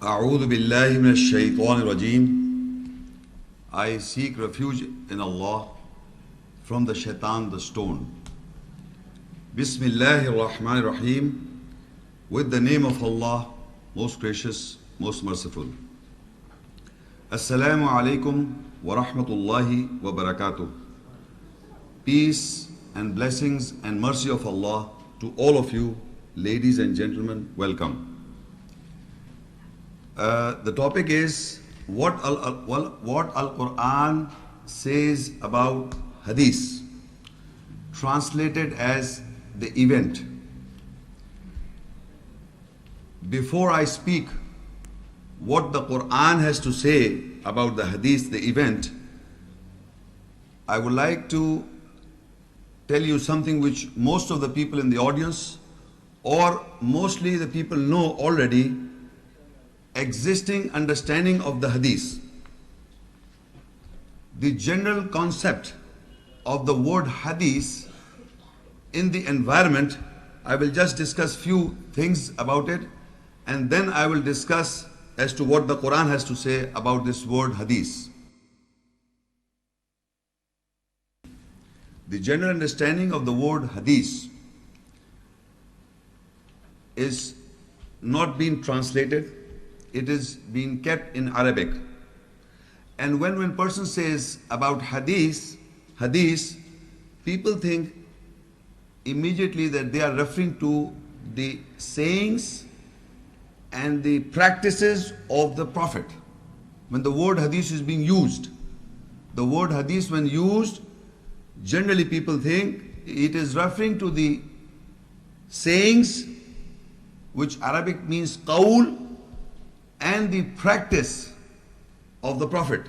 أعوذ بالله من الشيطان الرجيم. I seek refuge in Allah from the shaitan, the stone. Bismillahir Rahmanir Rahim. With the name of Allah, most gracious, most merciful. Assalamu alaikum wa rahmatullahi wa barakatuh. Peace and blessings and mercy of Allah to all of you, ladies and gentlemen, welcome. The topic is what Al-Quran says about Hadith, translated as the event. Before I speak what the Quran has to say about the Hadith, the event, I would like to tell you something which most of the people in the audience, or mostly the people know already, existing understanding of the Hadith. The general concept of the word Hadith in the environment, I will just discuss few things about it, and then I will discuss as to what the Quran has to say about this word Hadith. The general understanding of the word Hadith is not being translated. It is being kept in Arabic. And when person says about hadith, people think immediately that they are referring to the sayings and the practices of the Prophet. When the word hadith is being used, the word hadith when used, generally people think it is referring to the sayings, which Arabic means qawl, and the practice of the Prophet.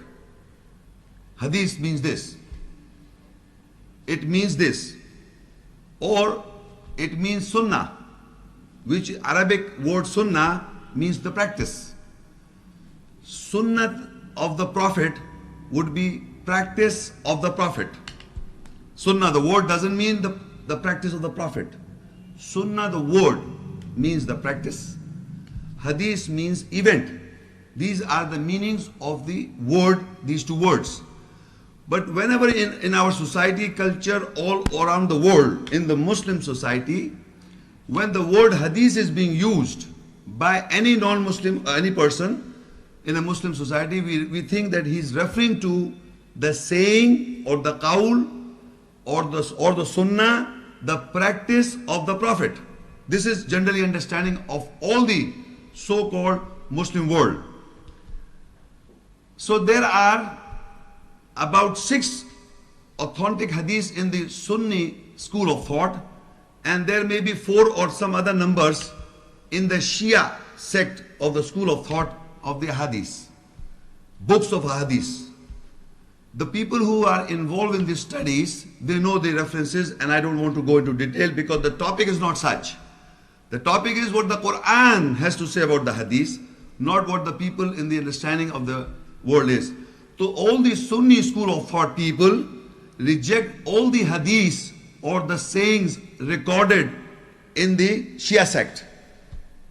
Hadith means this. It means this. Or it means sunnah, which Arabic word sunnah means the practice. Sunnah of the Prophet would be practice of the Prophet. Sunnah, the word doesn't mean the practice of the Prophet. Sunnah, the word, means the practice. Hadith means event. These are the meanings of the word, these two words. But whenever in our society, culture, all around the world, in the Muslim society, when the word hadith is being used by any non-Muslim, any person in a Muslim society, we think that he is referring to the saying or the qawl or the sunnah, the practice of the Prophet. This is generally understanding of all the so-called Muslim world. So there are about 6 authentic hadiths in the Sunni school of thought, and there may be 4 or some other numbers in the Shia sect of the school of thought of the hadith, books of hadith. The people who are involved in these studies, they know the references, and I don't want to go into detail because the topic is not such. The topic is what the Quran has to say about the hadith, not what the people in the understanding of the world is. So all the Sunni school of thought people reject all the hadith or the sayings recorded in the Shia sect.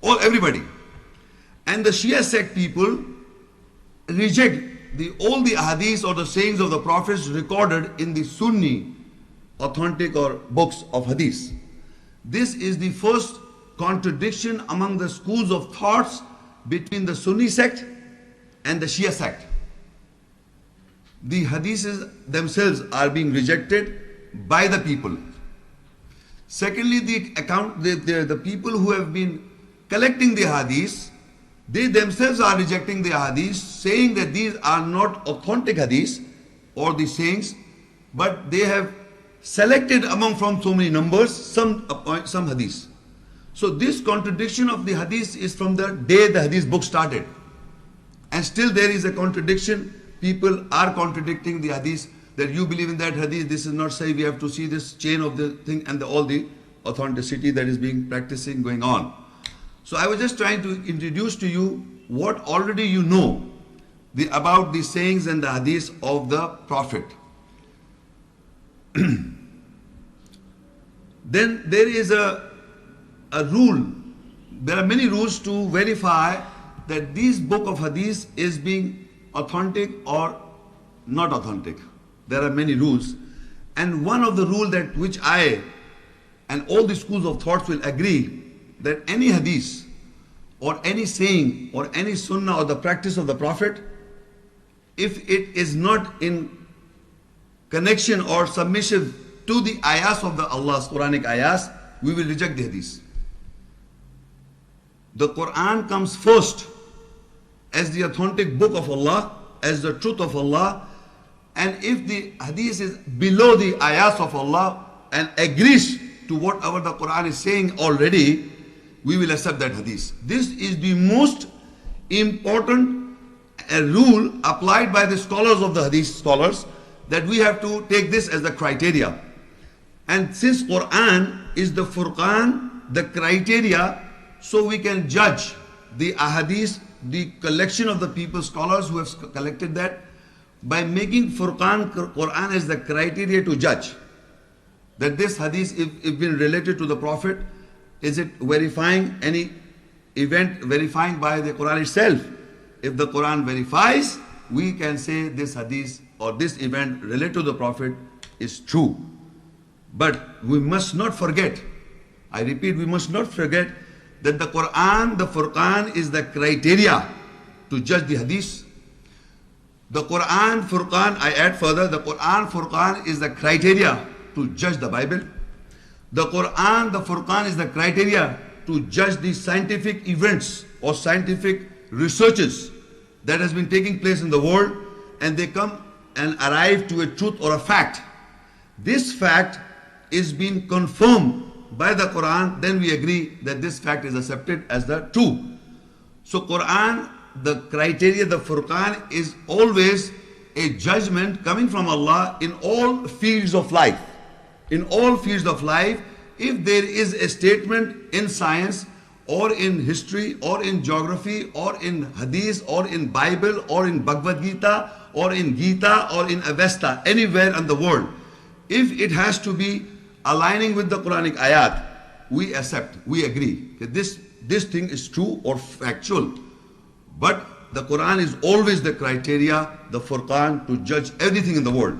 Everybody. And the Shia sect people reject all the hadith or the sayings of the prophets recorded in the Sunni authentic or books of hadith. This is the first contradiction among the schools of thoughts between the Sunni sect and the Shia sect. The hadiths themselves are being rejected by the people. Secondly, the people who have been collecting the hadiths, they themselves are rejecting the hadiths, saying that these are not authentic hadiths or the sayings, but they have selected among from so many numbers some hadiths. So this contradiction of the hadith is from the day the hadith book started. And still there is a contradiction. People are contradicting the hadith, that you believe in that hadith, this is not say, we have to see this chain of the thing and all the authenticity that is being practicing going on. So I was just trying to introduce to you what already you know about the sayings and the hadith of the Prophet. Then there is a rule. There are many rules to verify that this book of hadith is being authentic or not authentic. There are many rules, and one of the rule that which I and all the schools of thoughts will agree, that any hadith or any saying or any sunnah or the practice of the Prophet, if it is not in connection or submissive to the ayahs of the Allah's Quranic ayahs, we will reject the hadith. The Quran comes first as the authentic book of Allah, as the truth of Allah, and if the hadith is below the ayahs of Allah and agrees to whatever the Quran is saying already, we will accept that hadith. This is the most important rule applied by the scholars of the hadith scholars, that we have to take this as the criteria. And since Quran is the Furqan, the criteria, so we can judge the ahadith, the collection of the people, scholars who have collected that, by making Quran as the criteria to judge that this hadith, if been related to the Prophet, is it verifying any event verifying by the Quran itself? If the Quran verifies, we can say this hadith or this event related to the Prophet is true. But we must not forget, I repeat, we must not forget that the Quran, the Furqan, is the criteria to judge the hadith. The Quran, Furqan, I add further, the Quran, Furqan is the criteria to judge the Bible. The Quran, the Furqan is the criteria to judge the scientific events or scientific researches that has been taking place in the world, and they come and arrive to a truth or a fact. This fact is being confirmed by the Quran, then we agree that this fact is accepted as the true. So Quran, the criteria, the Furqan, is always a judgment coming from Allah in all fields of life. In all fields of life, if there is a statement in science or in history or in geography or in hadith or in Bible or in Bhagavad Gita or in Gita or in Avesta, anywhere in the world, if it has to be aligning with the Quranic ayat, we accept, we agree that this thing is true or factual. But the Quran is always the criteria, the Furqan, to judge everything in the world.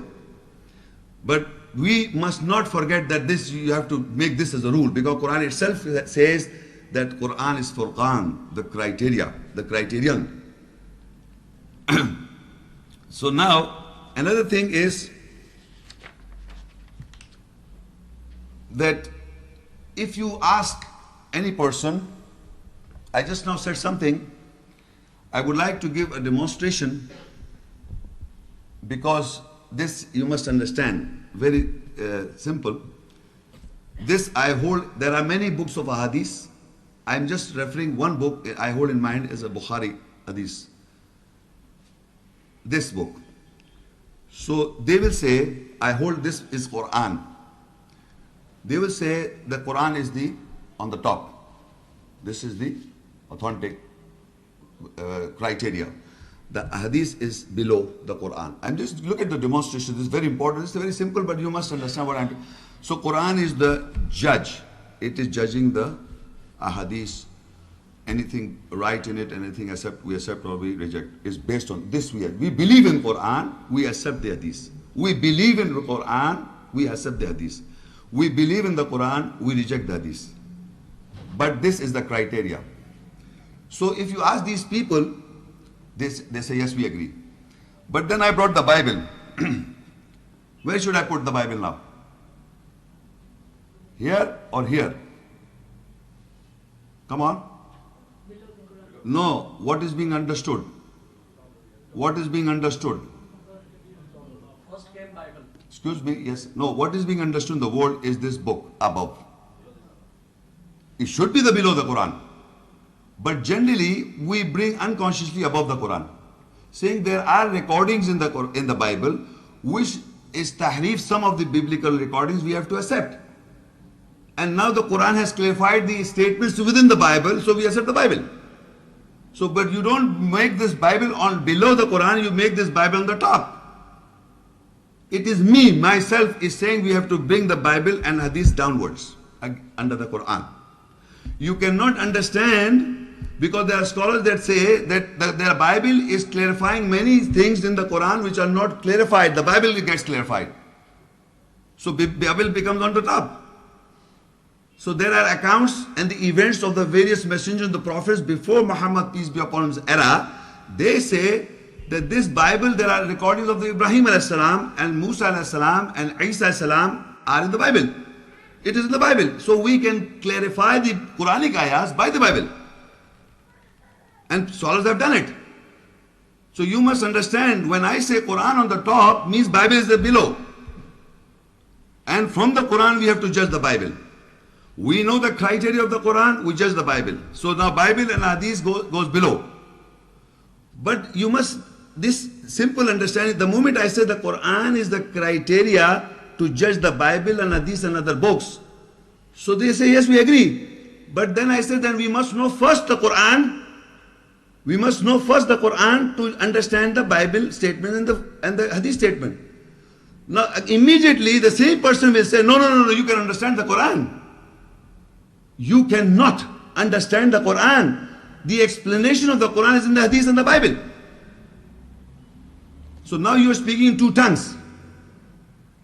But we must not forget that this, you have to make this as a rule, because Quran itself says that Quran is Furqan, the criteria, the criterion. So now, another thing is that if you ask any person, I just now said something, I would like to give a demonstration, because this you must understand, very simple. This I hold, there are many books of hadith. I am just referring one book I hold in mind as a Bukhari hadith. This book. So they will say, I hold this is Quran. They will say the Quran is the on the top. This is the authentic criteria. The hadith is below the Quran. I'm just look at the demonstration. This is very important. It's very simple, but you must understand what I'm doing. So Quran is the judge. It is judging the hadith. Anything right in it, anything we accept or we reject is based on this. We believe in Quran, we accept the hadith. We believe in Quran, we accept the hadith. We believe in the Quran, we reject the hadith. But this is the criteria. So if you ask these people, they say, yes, we agree. But then I brought the Bible. Where should I put the Bible now? Here or here? Come on. No, what is being understood? What is being understood? First came Bible. Excuse me, yes. No, what is being understood in the world is this book above. It should be the below the Quran. But generally, we bring unconsciously above the Quran, saying there are recordings in the Bible which is tahrif, some of the biblical recordings we have to accept. And now the Quran has clarified the statements within the Bible, so we accept the Bible. So, but you don't make this Bible on below the Quran, you make this Bible on the top. It is me, myself, is saying we have to bring the Bible and Hadith downwards, under the Quran. You cannot understand Because there are scholars that say that the Bible is clarifying many things in the Quran which are not clarified. The Bible gets clarified. So Bible becomes on the top. So there are accounts and the events of the various messengers, the prophets before Muhammad, peace be upon his era. They say that this Bible, there are recordings of the Ibrahim alayhi salam and Musa alayhi salam and Isa alayhi salam are in the Bible. It is in the Bible. So we can clarify the Quranic ayahs by the Bible. And scholars have done it. So you must understand, when I say Quran on the top, means Bible is below. And from the Quran we have to judge the Bible. We know the criteria of the Quran, we judge the Bible. So now Bible and Hadith goes below. But you must, this simple understanding, the moment I say the Quran is the criteria to judge the Bible and Hadith and other books. So they say, yes, we agree. But then I said, then we must know first the Quran. We must know first the Quran to understand the Bible statement and the Hadith statement. Now immediately the same person will say, no, you can understand the Quran. You cannot understand the Quran. The explanation of the Quran is in the Hadith and the Bible. So now you are speaking in two tongues.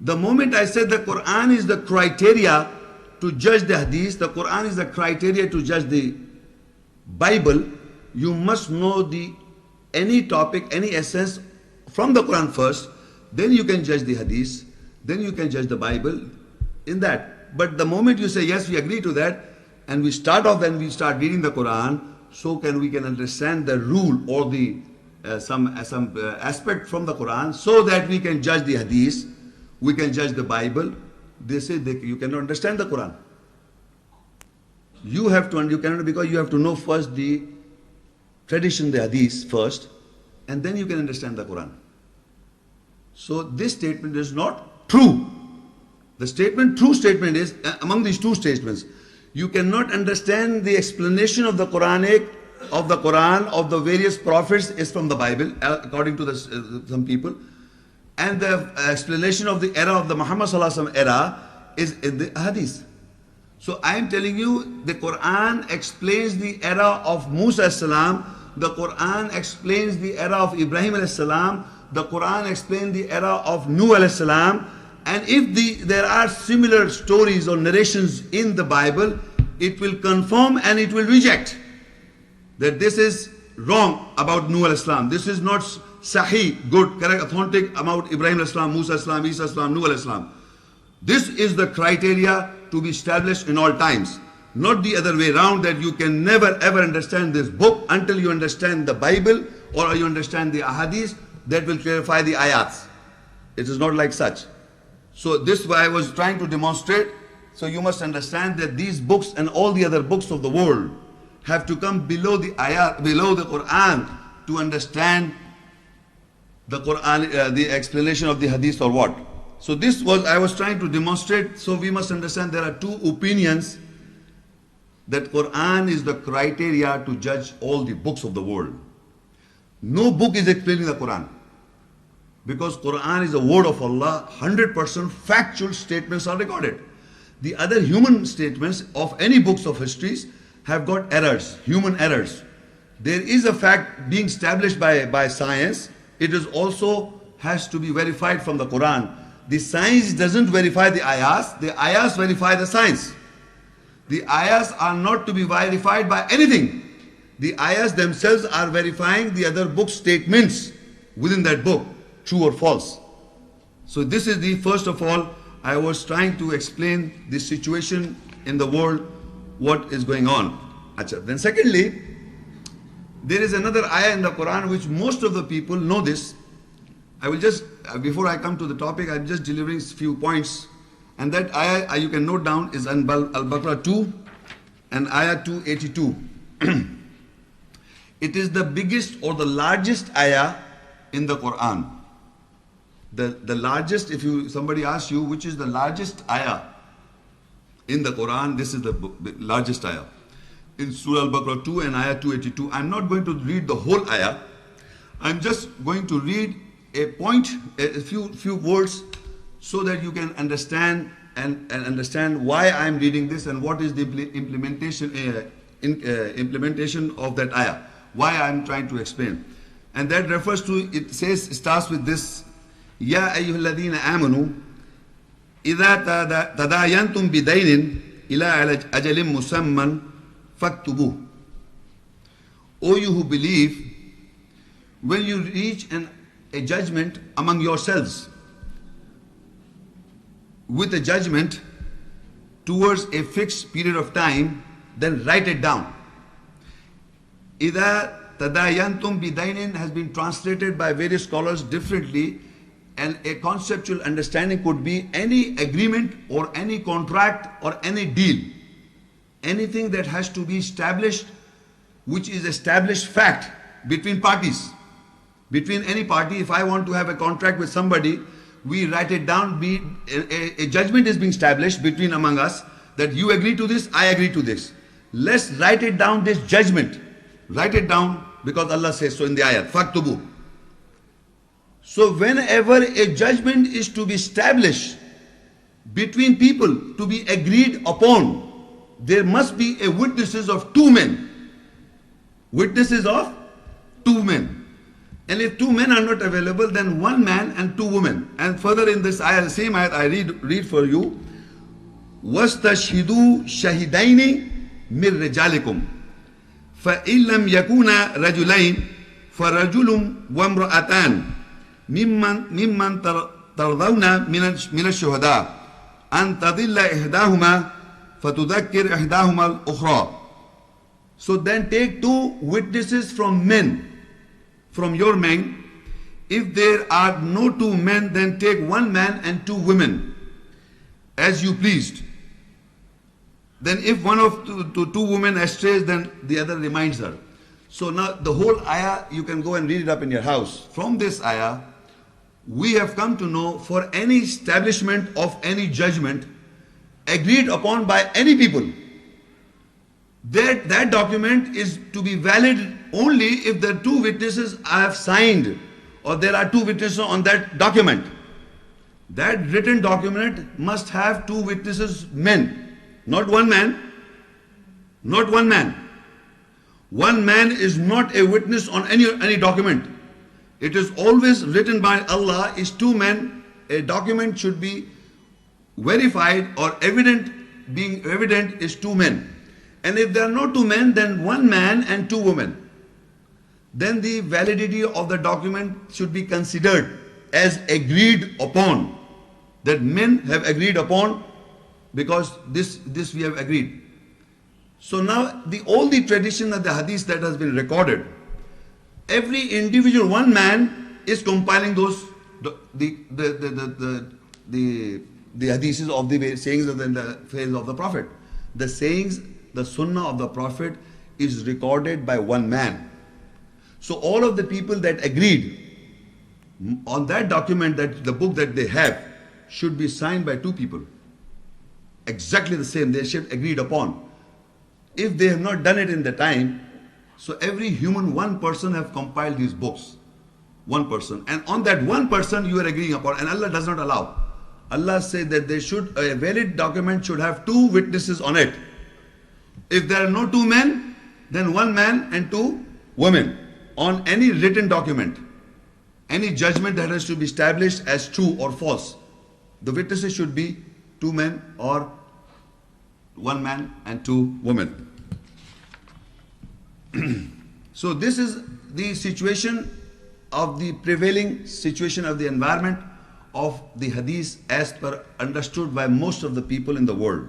The moment I said the Quran is the criteria to judge the Hadith, the Quran is the criteria to judge the Bible, you must know any topic, any essence from the Quran first, then you can judge the Hadith, then you can judge the Bible in that. But the moment you say, yes, we agree to that, and we start off, then we start reading the Quran, so we can understand the rule or the some aspect from the Quran, so that we can judge the Hadith, we can judge the Bible. They say you cannot understand the Quran. You cannot, because you have to know first the tradition, the Hadith first, and then you can understand the Quran. So this statement is not true. The true statement is, among these two statements, you cannot understand the explanation of the Quranic, of the Quran, of the various prophets is from the Bible, according to some people. And the explanation of the era of the Muhammad Sallallahu Alaihi Wasallam era is in the Hadith. So I am telling you, the Quran explains the era of Musa salam, the Quran explains the era of Ibrahim alayhi salam, the Quran explains the era of Nuh alayhi salam, and if there are similar stories or narrations in the Bible, it will confirm and it will reject that this is wrong about Nuh alayhi salam. This is not sahih, good, correct, authentic about Ibrahim alayhi salam, Musa alayhi salam, Isa alayhi salam, Nuh alayhi salam. This is the criteria to be established in all times. Not the other way around, that you can never ever understand this book until you understand the Bible or you understand the Ahadith that will clarify the ayats. It is not like such. So this I was trying to demonstrate. So you must understand that these books and all the other books of the world have to come below the ayat, below the Quran, to understand the Quran, the explanation of the Hadith or what. So this was, I was trying to demonstrate. So we must understand there are two opinions, that Quran is the criteria to judge all the books of the world. No book is explaining the Quran, because Quran is the word of Allah. 100% factual statements are recorded. The other human statements of any books of histories have got errors, human errors. There is a fact being established by science. It is also has to be verified from the Quran. The science doesn't verify the ayahs verify the science. The ayahs are not to be verified by anything. The ayahs themselves are verifying the other book statements within that book, true or false. So this is the, first of all, I was trying to explain the situation in the world, what is going on. Achha. Then secondly, there is another ayah in the Quran which most of the people know this. I will just, before I come to the topic, I'm just delivering a few points. And that ayah you can note down is Al-Baqara 2 and ayah 282. It is the biggest or the largest ayah in the Quran. The largest, if somebody asks you which is the largest ayah in the Quran, this is the largest ayah. In Surah Al-Baqarah 2 and ayah 282. I'm not going to read the whole ayah. I'm just going to read a point, a few words, so that you can understand and understand why I'm reading this and what is the implementation implementation of that ayah. Why I'm trying to explain. And that refers to, it says, starts with this, Ya ayyuhalladhina amanu, idha tadayantum bidainin ila ajalim musamman faktubuh. O you who believe, when you reach a judgment among yourselves, with a judgment towards a fixed period of time, then write it down. Ida tadayantum bidainin has been translated by various scholars differently, and a conceptual understanding could be any agreement or any contract or any deal. Anything that has to be established, which is established fact between parties. Between any party, if I want to have a contract with somebody, we write it down, a judgment is being established between among us that you agree to this, I agree to this. Let's write it down, this judgment. Write it down because Allah says so in the ayat, faktubu. So whenever a judgment is to be established between people, to be agreed upon, there must be a witnesses of two men. Witnesses of two men. And if two men are not available, then one man and two women. And further in this ayah, the same ayat I read for you. وَاسْتَشْهِدُوا شَهِدَيْنِ مِنْ رِجَالِكُمْ فَإِنْ لَمْ يَكُونَا رَجُلَيْنِ فَرَجُلٌ وَامْرَأَتَانِ مِمَّنْ تَرْضَوْنَ مِنَ الشُّهَدَاءِ أَنْ تَضِلَّ إِحْدَاهُمَا فَتُذَكِّرْ إِحْدَاهُمَا الْأُخْرَى. So then take two witnesses from men, from your men. If there are no two men, then take one man and two women, as you pleased. Then if one of two women astrays, then the other reminds her. So now the whole ayah, you can go and read it up in your house. From this ayah, we have come to know for any establishment of any judgment agreed upon by any people, that document is to be valid only if the two witnesses have signed or there are two witnesses on that document. That written document must have two witnesses, men, not one man, not one man. One man is not a witness on any document. It is always written by Allah is two men. A document should be verified or evident, being evident is two men. And if there are no two men, then one man and two women. Then the validity of the document should be considered as agreed upon. That men have agreed upon, because this we have agreed. So now all the tradition of the hadith that has been recorded, every individual, one man is compiling those the hadiths of the sayings of the phase of the Prophet. The sayings, the sunnah of the Prophet is recorded by one man. So all of the people that agreed on that document, that the book that they have, should be signed by two people. Exactly the same, they should agreed upon. If they have not done it in the time, so every human, one person have compiled these books. One person. And on that one person you are agreeing upon, and Allah does not allow. Allah said that they should, a valid document should have two witnesses on it. If there are no two men, then one man and two women on any written document. Any judgment that has to be established as true or false, the witnesses should be two men or one man and two women. So this is the situation of the prevailing situation of the environment of the hadith as per understood by most of the people in the world.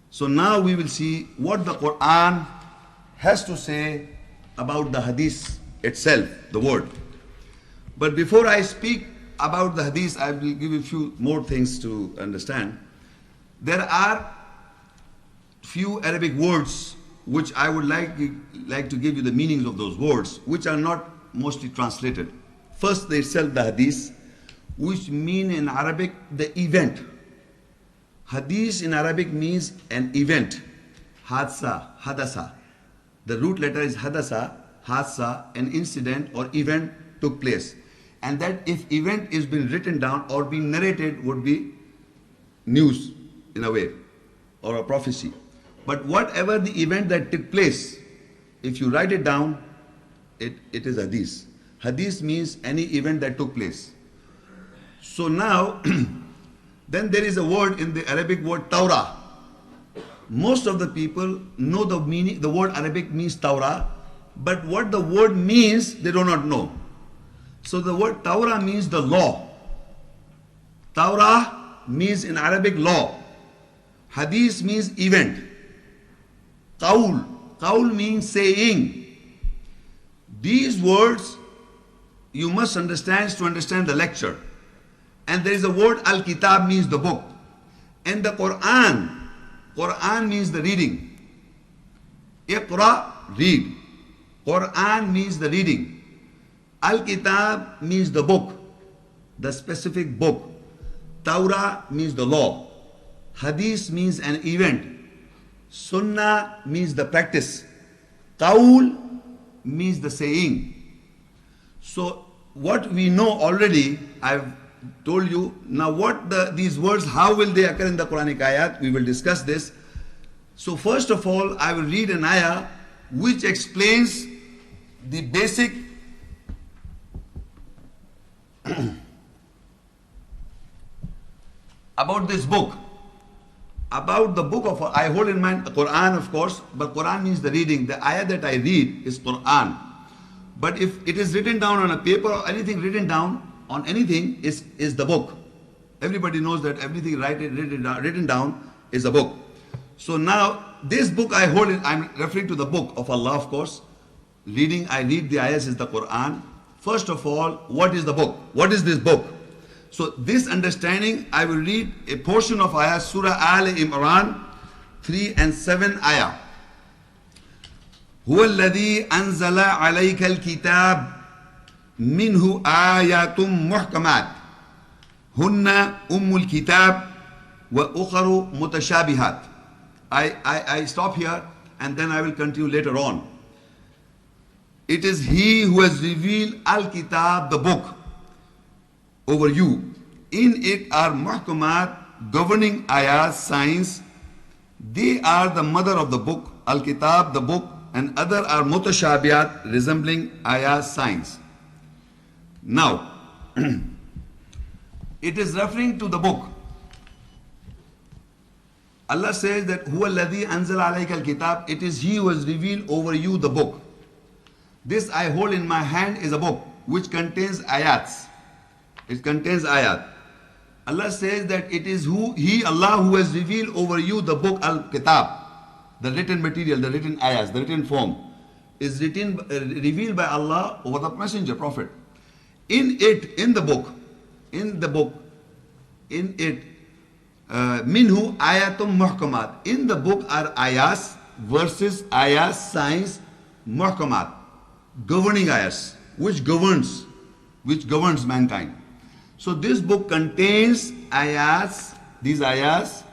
So now we will see what the Quran has to say about the hadith itself, the word. But before I speak about the hadith, I will give you a few more things to understand. There are few Arabic words which I would like to give you the meanings of those words, which are not mostly translated. First, they itself the hadith, which mean in Arabic the event. Hadith in Arabic means an event. Hadsa, hadasa. The root letter is hadasa, hadsa, an incident or event took place. And that if event is being written down or being narrated would be news in a way, or a prophecy. But whatever the event that took place, if you write it down, it is hadith. Hadith means any event that took place. So now, then there is a word in the Arabic word Torah. Most of the people know the meaning, the word Arabic means Torah, but what the word means, they do not know. So the word Torah means the law. Torah means in Arabic law. Hadith means event. Qaul means saying. These words you must understand to understand the lecture. And there is a word Al-Kitab means the book. And the Quran means the reading. Iqra, read. Quran means the reading. Al-Kitab means the book, the specific book. Torah means the law. Hadith means an event. Sunnah means the practice. Qaul means the saying. So what we know already, I've told you. Now what these words, how will they occur in the Quranic ayat? We will discuss this. So first of all, I will read an ayah which explains the basic about this book. About the book of, I hold in mind Quran, of course, but Quran means the reading. The ayah that I read is Quran. But if it is written down on a paper or anything written down on anything is the book. Everybody knows that everything written down is a book. So now this book I hold in, I'm referring to the book of Allah, of course. I read the ayahs is the Quran. First of all, what is the book? What is this book? So this understanding, I will read a portion of ayah, Surah Al-Imran, 3 and 7 ayah. هو الذي أنزل عليك الكتاب منه آيات محكمات هن أم الكتاب وأخر متشابهات. I stop here and then I will continue later on. It is He who has revealed Al-Kitab, the book, over you. In it are muhkamat, governing ayahs, signs. They are the mother of the book, Al-Kitab, the book, and other are mutashabiyat, resembling ayahs, signs. Now, it is referring to the book. Allah says that huwa alladhi anzala alayka al-kitab, it is He who has revealed over you the book. This I hold in my hand is a book which contains ayats. It contains ayat. Allah says that it is He, Allah, who has revealed over you the book Al-Kitab, the written material, the written ayahs, the written form, is revealed by Allah over the messenger, prophet. In the book, minhu ayatum muhkamat. In the book are ayahs, verses, ayahs, signs, muhkamat, governing ayahs, which governs mankind. So this book contains ayahs, these ayahs,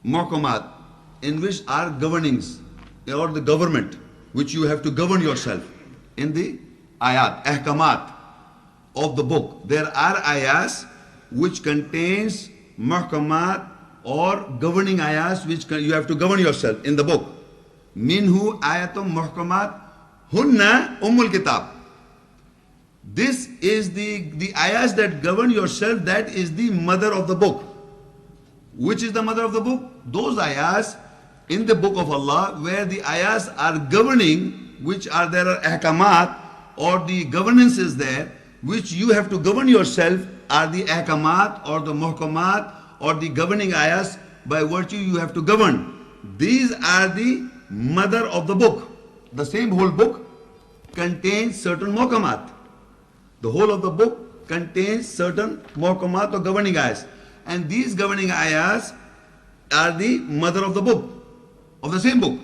muhkamat, in which are governings, or the government, which you have to govern yourself. In the ayat, ahkamat of the book, there are ayahs which contains muhkamat or governing ayahs which you have to govern yourself in the book. Minhu ayatum muhkamat hunna ummul kitab. This is the ayahs that govern yourself, that is the mother of the book. Which is the mother of the book? Those ayahs in the book of Allah where the ayahs are governing, which are there are ahkamat, or the governance is there, which you have to govern yourself, are the ahkamat or the muhkamat or the governing ayahs by virtue you have to govern. These are the mother of the book. The same whole book contains certain muhkamat. The whole of the book contains certain muhkamat or governing ayahs. And these governing ayahs are the mother of the book, of the same book.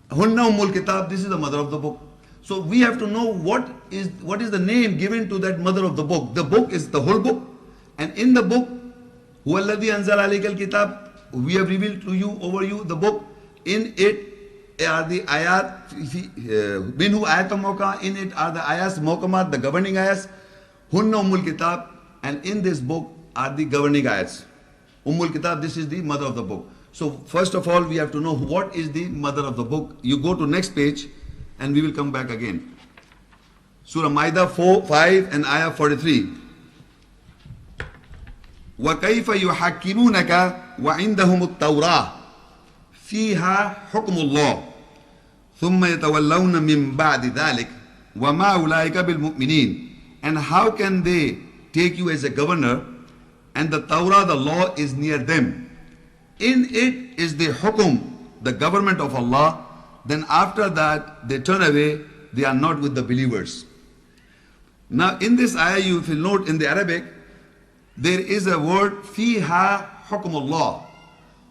Hunna ummul kitab, this is the mother of the book. So we have to know what is the name given to that mother of the book. The book is the whole book. And in the book, huwa alladhi anzala alayka al-kitab, we have revealed to you, over you, the book. In it are the ayat, minhu ayatum muhkamat, in it are the ayas muhkamat, the governing ayas. Hunna ummul kitab, and in this book are the governing ayats. Ummul kitab, this is the mother of the book. So first of all, we have to know what is the mother of the book. You go to next page and we will come back again. Surah Maida 5 and Ayah 43. وَكَيْفَ يُحَكِّمُونَكَ وَعِنْدَهُمُ التَّوْرَاةُ فِيهَا حُكْمُ اللَّهِ ثُمَّ يَتَوَلَّوْنَ مِنْ بَعْدِ ذَلِكَ وَمَا أُولَٰئِكَ بِالْمُؤْمِنِينَ. And how can they take you as a governor and the Torah, the law, is near them? In it is the hukum, the government of Allah. Then after that they turn away, they are not with the believers. Now in this ayah, you will note in the Arabic, there is a word fiha hukmullah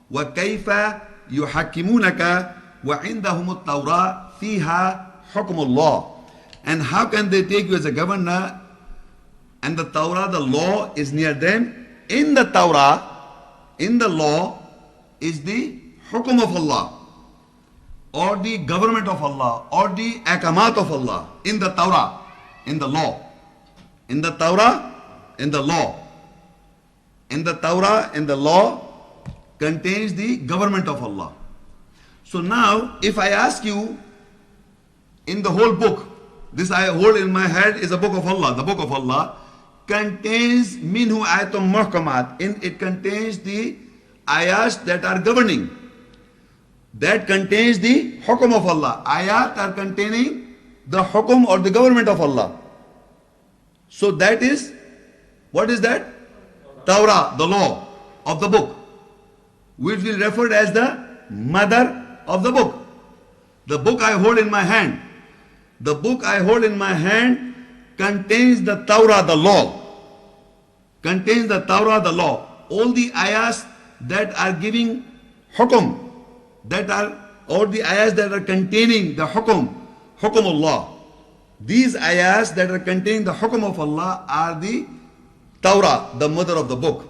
wa kayfa yuhakkimunaka wa indahum at-tawrah fiha hukmullah. And how can they take you as a governor and the Torah, the law, is near them? In the Torah, in the law, is the hukum of Allah or the government of Allah or the ahkamat of Allah. In the Torah, in the law. In the Torah, in the law. In the Torah, in the law contains the government of Allah. So now, if I ask you, in the whole book, this I hold in my hand is a book of Allah. The book of Allah contains minhu ayatum muhkamat. In it contains the ayahs that are governing. That contains the hukum of Allah. Ayat are containing the hukum or the government of Allah. So that is, what is that? Torah, the law of the book, which will referred as the mother of the book. The book I hold in my hand. The book I hold in my hand contains the Torah, the law. Contains the Torah, the law. All the ayahs that are giving hukum, that are, or the ayahs that are containing the hukum Allah. These ayahs that are containing the hukum of Allah are the Torah, the mother of the book.